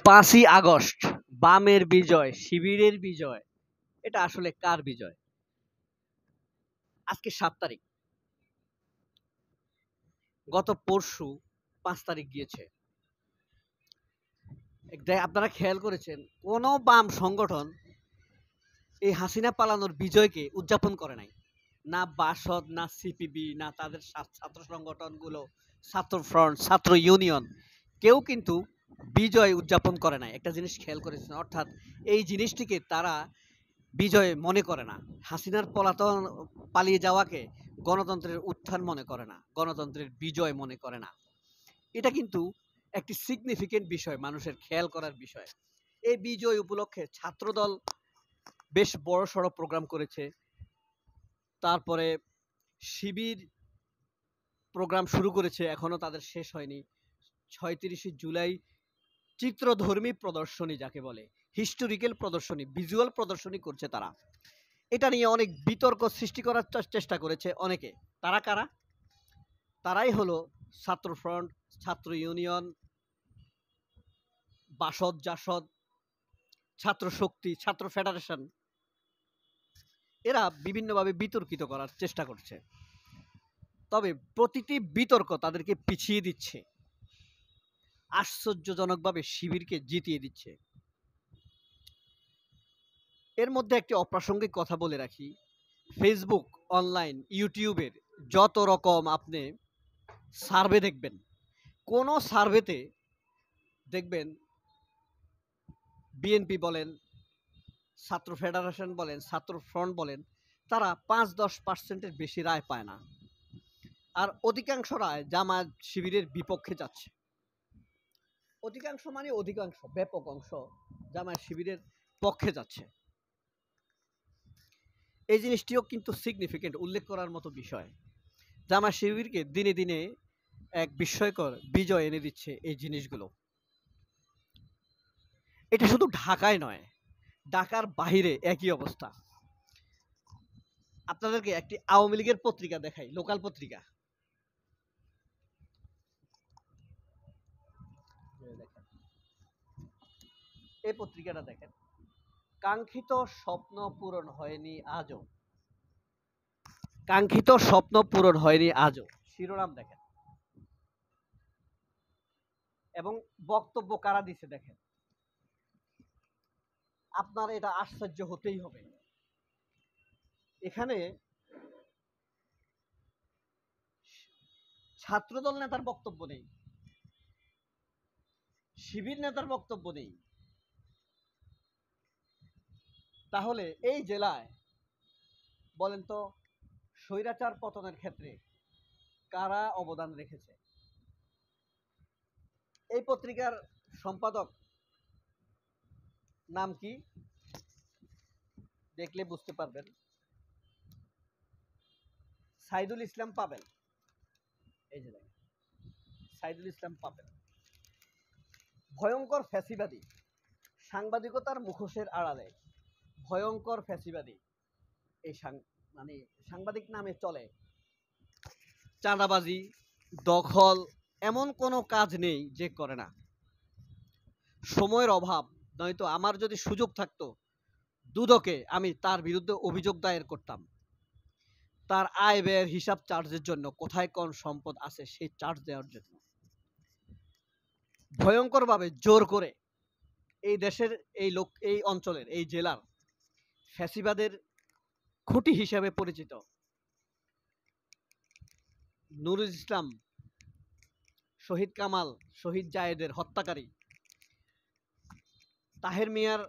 5ই August বামের বিজয়, শিবিরের বিজয়। এটা আসলে কার বিজয়? আজকে 7 তারিখ। গত পরশু 5 তারিখ গিয়েছে। আপনারা খেয়াল করেছেন কোন বাম সংগঠন এই হাসিনা পালানোর বিজয়কে উদযাপন করে নাই। না বাসদ, না সিপিবি, না তাদের ছাত্র সংগঠনগুলো, ছাত্র ফ্রন্ট, ছাত্র ইউনিয়ন, কেউ কিন্তু বিজয় উদযাপন করে নাই। একটা জিনিস খেয়াল করেছেন, অর্থাৎ এই জিনিসটিকে তারা বিজয় মনে করে না। হাসিনার পালিয়ে যাওয়াকে গণতন্ত্রের উত্থান মনে করে না, গণতন্ত্রের বিজয় মনে করে না। এটা কিন্তু একটি সিগনিফিকেন্ট বিষয়, মানুষের খেয়াল করার বিষয়। এই বিজয় উপলক্ষে ছাত্রদল বেশ বড়সড় প্রোগ্রাম করেছে। তারপরে শিবির প্রোগ্রাম শুরু করেছে, এখনো তাদের শেষ হয়নি। ৩৬ জুলাই চিত্রধর্মী প্রদর্শনী, যাকে বলে হিস্টোরিক্যাল প্রদর্শনী, ভিজুয়াল প্রদর্শনী করছে তারা। এটা নিয়ে অনেক বিতর্ক সৃষ্টি করার চেষ্টা করেছে অনেকে। তারা কারা? তারাই হলো ছাত্র ফ্রন্ট, ছাত্র ইউনিয়ন, বাসদ, জাসদ, ছাত্র শক্তি, ছাত্র ফেডারেশন। এরা বিভিন্নভাবে বিতর্কিত করার চেষ্টা করছে, তবে প্রতিটি বিতর্ক তাদেরকে পিছিয়ে দিচ্ছে, আশ্চর্যজনকভাবে শিবিরকে জিতিয়ে দিচ্ছে। এর মধ্যে একটি অপ্রাসঙ্গিক কথা বলে রাখি, ফেসবুক, অনলাইন, ইউটিউবের যত রকম আপনি সার্ভে দেখবেন, কোন সার্ভেতে দেখবেন বিএনপি বলেন, ছাত্র ফেডারেশন বলেন, ছাত্র ফ্রন্ট বলেন, তারা ৫-১০% বেশি রায় পায় না। আর অধিকাংশ রায় জামায়াত শিবিরের বিপক্ষে যাচ্ছে। অধিকাংশ মানে অধিকাংশ, ব্যাপক অংশ জামায়াত শিবিরের পক্ষে যাচ্ছে। এই জিনিসটিও কিন্তু সিগনিফিকেন্ট, উল্লেখ করার মতো বিষয়। জামায়াত শিবিরকে দিনে দিনে এক বিস্ময়কর বিজয় এনে দিচ্ছে এই জিনিসগুলো। এটা শুধু ঢাকায় নয়, ঢাকার বাহিরে একই অবস্থা। আপনাদেরকে একটি আওয়ামী লীগের পত্রিকা দেখাই, লোকাল পত্রিকা। এই পত্রিকাটা দেখেন, কাঙ্ক্ষিত স্বপ্ন পূরণ হয়নি আজও, কাঙ্ক্ষিত স্বপ্ন পূরণ হয়নি আজও, শিরোনাম দেখেন। এবং বক্তব্য কারা দিছে দেখেন। আপনার এটা আশ্চর্য হতেই হবে। এখানে ছাত্রদল নেতার বক্তব্য নেই, শিবির নেতার বক্তব্য নেই। তাহলে এই জেলায় বলেন তো, স্বৈরাচার পতনের ক্ষেত্রে কারা অবদান রেখেছে? এই পত্রিকার সম্পাদক নাম কি? দেখলে বুঝতে পারবেন, সাইদুল ইসলাম পাবেল। এই যে দেখেন, সাইদুল ইসলাম পাবেল ভয়ঙ্কর ফ্যাসিবাদী, সাংবাদিকতার মুখোশের আড়ালে ভয়ঙ্কর ফ্যাসিবাদী। এই মানে সাংবাদিক নামে চলে চাঁদাবাজি, দখল, এমন কোনো কাজ নেই যে করে না। সময়ের অভাব, নয়তো আমার যদি সুযোগ থাকতো দুদকে আমি তার বিরুদ্ধে অভিযোগ দায়ের করতাম। তার আয় ব্যয়ের হিসাব চার্জের জন্য, কোথায় কোন সম্পদ আছে সেই চার্জ দেওয়ার জন্য। ভয়ঙ্করভাবে জোর করে এই দেশের এই অঞ্চলের, এই জেলার ফ্যাসিবাদের খুঁটি হিসেবে পরিচিত নুরুল ইসলাম, শহীদ কামাল, শহীদ জায়েদের হত্যাকারী তাহের মিয়ার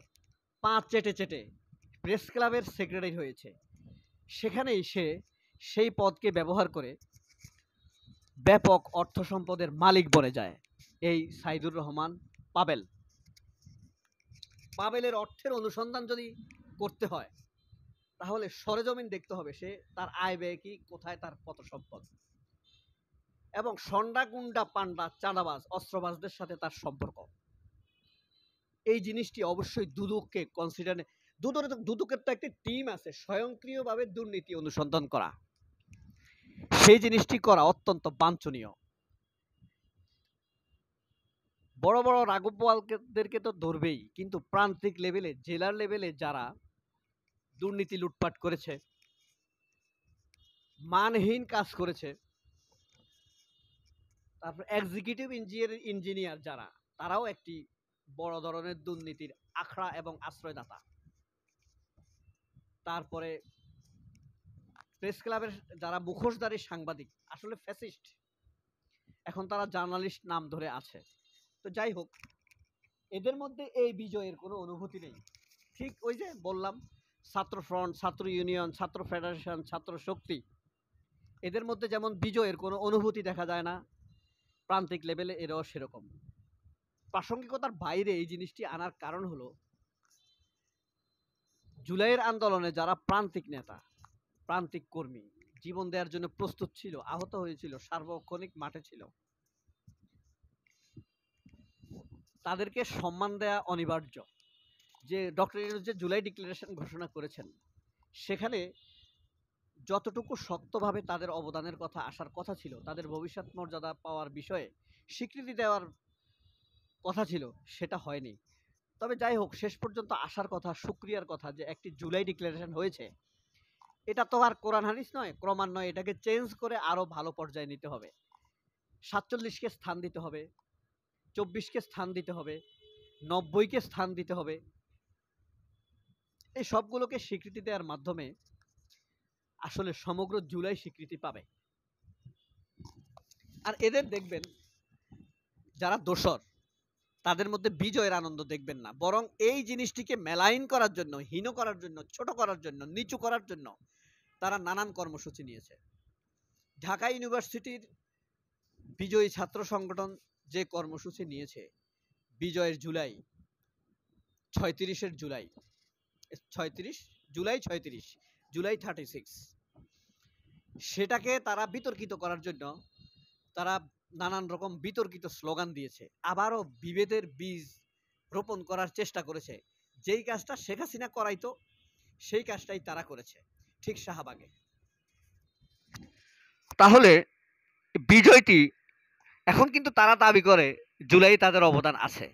পা চেটে চেটে প্রেস ক্লাবের সেক্রেটারি হয়েছে। সেখানেই সে সেই পদকে ব্যবহার করে ব্যাপক অর্থ সম্পদের মালিক বনে যায় এই সাইদুর রহমান পাবেল। পাবেলের অর্থের অনুসন্ধান যদি করতে হয়, তাহলে সরেজমিন দেখতে হবে সে তার আয় ব্যয় কি, কোথায় তার কত সম্পদ, এবং সন্ডা গুন্ডা পান্ডা চাঁদাবাজ অস্ত্রবাজদের সাথে তার সম্পর্ক। এই জিনিসটি অবশ্যই দুদককে কনসিডার, দুদকের তো একটা টিম আছে স্বয়ংক্রিয়ভাবে দুর্নীতি অনুসন্ধান করা, সেই জিনিসটি করা অত্যন্ত বাঞ্ছনীয়। বড় বড় রাঘব বোয়ালদেরকে তো ধরবেই, কিন্তু প্রান্তিক লেভেলে, জেলার লেভেলে যারা দুর্নীতি লুটপাট করেছে, মানহীন কাজ করেছে, তারপর এক্সিকিউটিভ ইঞ্জিনিয়ার যারা, তারাও একটি বড় ধরনের দুর্নীতির আখড়া এবং আশ্রয়দাতা। তারপরে প্রেস ক্লাবের যারা মুখোশধারী সাংবাদিক, আসলে ফ্যাসিস্ট, এখন তারা জার্নালিস্ট নাম ধরে আছে। তো যাই হোক, এদের মধ্যে এই বিজয়ের কোনো অনুভূতি নেই। ঠিক ওই যে বললাম, ছাত্র ফ্রন্ট, ছাত্র ইউনিয়ন, ছাত্র ফেডারেশন, ছাত্র শক্তি, এদের মধ্যে যেমন বিজয়ের কোনো অনুভূতি দেখা যায় না, প্রান্তিক লেভেলে এরাও সেরকম। প্রাসঙ্গিকতার বাইরে এই জিনিসটি আনার কারণ হলো, জুলাইয়ের আন্দোলনে যারা প্রান্তিক নেতা, প্রান্তিক কর্মী, জীবন দেওয়ার জন্য প্রস্তুত ছিল, আহত হয়েছিল, সার্বক্ষণিক মাঠে ছিল, তাদেরকে সম্মান দেয়া অনিবার্য। যে ডক্টর ইউনূস যে জুলাই ডিক্লারেশন ঘোষণা করেছেন, সেখানে যতটুকু শক্তভাবে তাদের অবদানের কথা আসার কথা ছিল, তাদের ভবিষ্যৎ মর্যাদা পাওয়ার বিষয়ে স্বীকৃতি দেওয়ার কথা ছিল, সেটা হয়নি। তবে যাই হোক, শেষ পর্যন্ত আসার কথা, শুক্রিয়ার কথা যে একটি জুলাই ডিক্লারেশন হয়েছে। এটা তো আর কোরআন হাদিস নয়, ক্রমান্বয়ে এটাকে চেঞ্জ করে আরো ভালো পর্যায়ে নিতে হবে। ৪৭কে স্থান দিতে হবে, ২৪কে স্থান দিতে হবে, ৯০কে স্থান দিতে হবে। এই সবগুলোকে স্বীকৃতি দেওয়ার মাধ্যমে আসলে সমগ্র জুলাই স্বীকৃতি পাবে। আর এদের দেখবেন যারা দোসর, তাদের মধ্যে বিজয়ের আনন্দ দেখবেন না, বরং এই জিনিসটিকে মেলাইন করার জন্য, হীন করার জন্য, ছোট করার জন্য, নিচু করার জন্য তারা নানান কর্মসূচি নিয়েছে। ঢাকা ইউনিভার্সিটির বিজয়ী ছাত্র সংগঠন যে কর্মসূচি নিয়েছে, বিজয়ের জুলাই, জুলাই 36, সেটাকে তারা বিতর্কিত করার জন্য তারা নানান রকম বিতর্কিত স্লোগান দিয়েছে, আবারও বিভেদের বীজ রোপণ করার চেষ্টা করেছে। যেই কাজটা শেখ হাসিনা করাইতো, সেই কাজটাই তারা করেছে, ঠিক শাহবাগে। তাহলে বিজয়টি এখন কিন্তু তারা দাবি করে জুলাই তাদের অবদান আছে।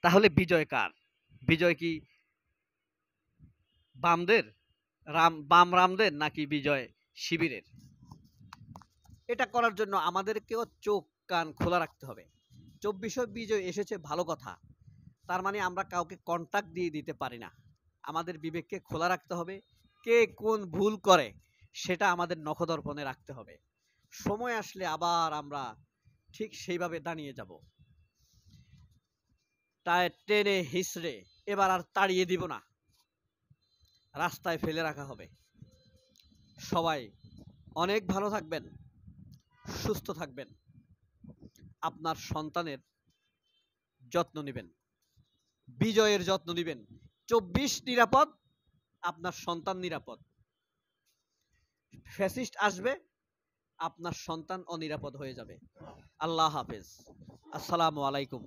তাহলে বিজয় কার? বিজয় কি বামদের, বাম রামদের, নাকি বিজয় শিবিরের? এটা করার জন্য আমাদেরকেও চোখ কান খোলা রাখতে হবে। ২৪শে বিজয় এসেছে, ভালো কথা, তার মানে আমরা কাউকে কন্ট্যাক্ট দিয়ে দিতে পারি না। আমাদের বিবেককে খোলা রাখতে হবে, কে কোন ভুল করে সেটা আমাদের নখদর্পণে রাখতে হবে। সময় আসলে আবার আমরা ঠিক সেইভাবে দাঁড়িয়ে যাব। তাই টেনে হিসড়ে এবার আর তাড়িয়ে দিব না, রাস্তায় ফেলে রাখা হবে। সবাই অনেক ভালো থাকবেন, সুস্থ থাকবেন, আপনার সন্তানের যত্ন নেবেন, বিজয়ের যত্ন নেবেন। ২৪ নিরাপদ, আপনার সন্তান নিরাপদ। ফ্যাসিস্ট আসবে, আপনার সন্তান অনিরাপদ হয়ে যাবে। আল্লাহ হাফেজ, আসসালামু আলাইকুম।